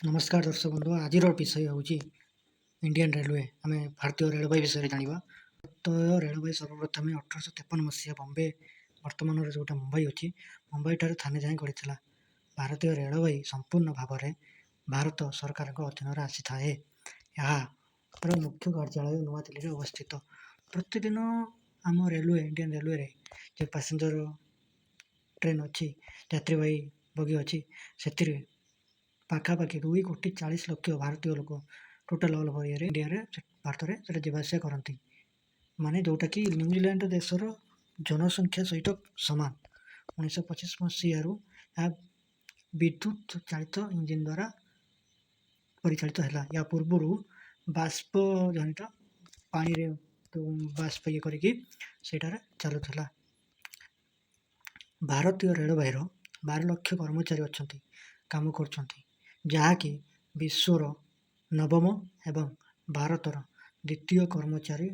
नमस्कार दर्शक बंधु आज विषय हूँ इंडियन रेलवे आम भारतीय रेलवे विषय जाना। भारतीय रेलवे सर्वप्रथम 1853 मसीहा बम्बे वर्तमान जोटा मुंबई अच्छी मुंबई ठार थाने जाए गढ़ी भारतीय रेलवे संपूर्ण भाव में भारत सरकार अधीन आसी थाए। यार मुख्य कार्यालय नुआ दिल्ली अवस्थित। प्रतिदिन आम रेलवे इंडियन रेलवे जो पैसेंजर ट्रेन अच्छी यात्रीवाही बगी अच्छी से पाखापाखि 2,40,00,000 भारतीय लोक total all over India Bharat में जीवाआसा करती माने जोटा कि न्यूजीलैंड देशर जनसंख्या सहित सामान। 1925 मसीह विद्युत चालित इंजिन द्वारा परिचालित है। या पूर्वर बाष्प जनित पानी रे बाष्प ये करके चलुला। भारतीय रेलवे 12 लाख कर्मचारी अच्छा काम कर जहाँकि विश्वर नवम एवं भारतर द्वितीय कर्मचारी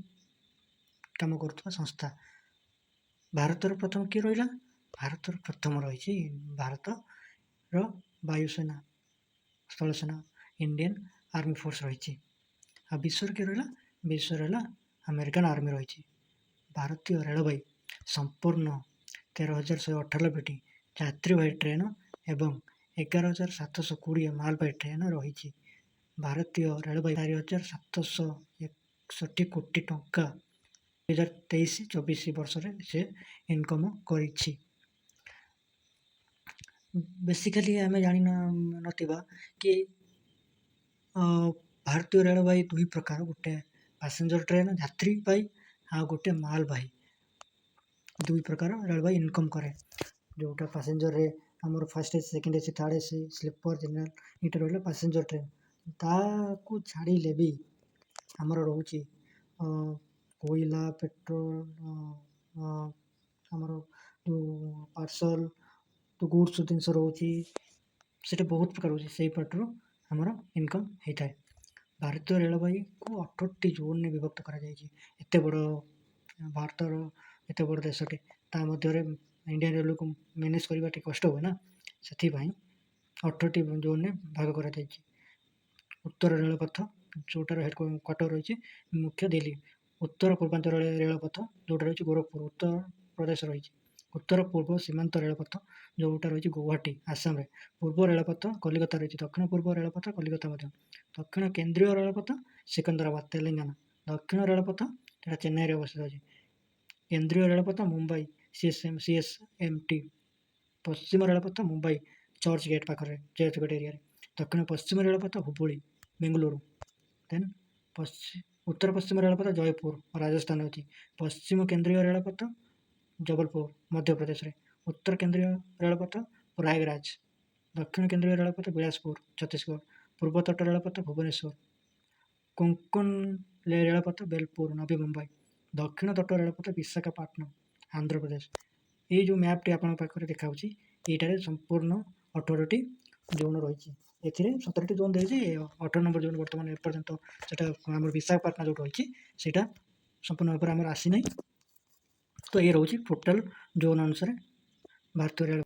काम करुवा संस्था। भारतर प्रथम किए रहा भारतर प्रथम रही भारत वायुसेना स्थलसेना इंडियन आर्मी फोर्स रही। विश्वर किए रहा विश्वर है अमेरिकन आर्मी रही। भारतीय रेलवे संपूर्ण 13,198 यात्रीवाही ट्रेन एवं 11,720 मालवाही ट्रेन रही। भारतीय रेलवे 4,761 कोटी टंका 2023-24 वर्ष से इनकम करी। बेसिकली आम जानी नथिबा कि भारतीय रेलवे दुई प्रकार, गोटे पैसेंजर ट्रेन यात्रीवाही आ गोटे मालवाही। दुई प्रकार रेलवे इनकम करे जोटा पैसेंजर रे आमर first AC second AC third AC sleeper general ये रहा पैसेंजर ट्रेन ताकू छाड़े भी आमर रोचे कोयला पेट्रोल आमर जो पार्सल तो गुड्स जिनस रोचे से बहुत प्रकार रोचे से पटू आमर इनकम होता है। भारतीय रेलवे को 18टी जोन में विभक्त करते बड़ भारतर एत बड़ देशटे मध्य इंडियन रेलवे को मैनेज करवा कष्ट हुए ना से 18टी जोन में भाग कर। उत्तर रेलपथ जोटार हेड क्वार्टर रही मुख्य दिल्ली। उत्तर पूर्वांचल रेलपथ जोटा रही गोरखपुर उत्तर प्रदेश रही। उत्तर पूर्व सीमांत रेलपथ जोटा रही गुवाहाटी आसाम रे। पूर्व रेलपथ कलिकता रही। दक्षिण पूर्व रेलपथ कलिकता मध्य। दक्षिण केंद्रीय रेलपथ सिकंदराबाद तेलंगाना। दक्षिण रेलपथ चेन्नई अवस्थित अच्छी। केंद्रीय रेलपथ मुंबई सीएसएमटी। पश्चिम रेलपथ मुंबई चर्च गेट पाखे चर्च गेट एरिया। दक्षिण पश्चिम रेलपथ हुबली बेंगलुरु। देन उत्तर पश्चिम रेलपथ जयपुर राजस्थान अच्छी। पश्चिम केंद्रीय रेलपथ जबलपुर मध्य प्रदेश रे। उत्तर केंद्रीय रेलपथ प्रयागराज। दक्षिण केंद्रीय रेलपथ बिलासपुर छत्तीसगढ़। पूर्व तट रेलपथ भुवनेश्वर। कोंकण रेलपथ बेलपुर नवी मुंबई। दक्षिण तट रेलपथ विशाखापट्टनम आंध्र प्रदेश। ये जो मैपटी आपन पाखे देखा ये संपूर्ण 18टी जोन रही। ए 17टी जोन रही 18 नंबर जोन बर्तमान एपर्यंत से विशाखापट्टनम जो रही संपूर्ण भाव में आसी ना। तो ये रोचे टोटाल जोन अनुसार भारतीय रेल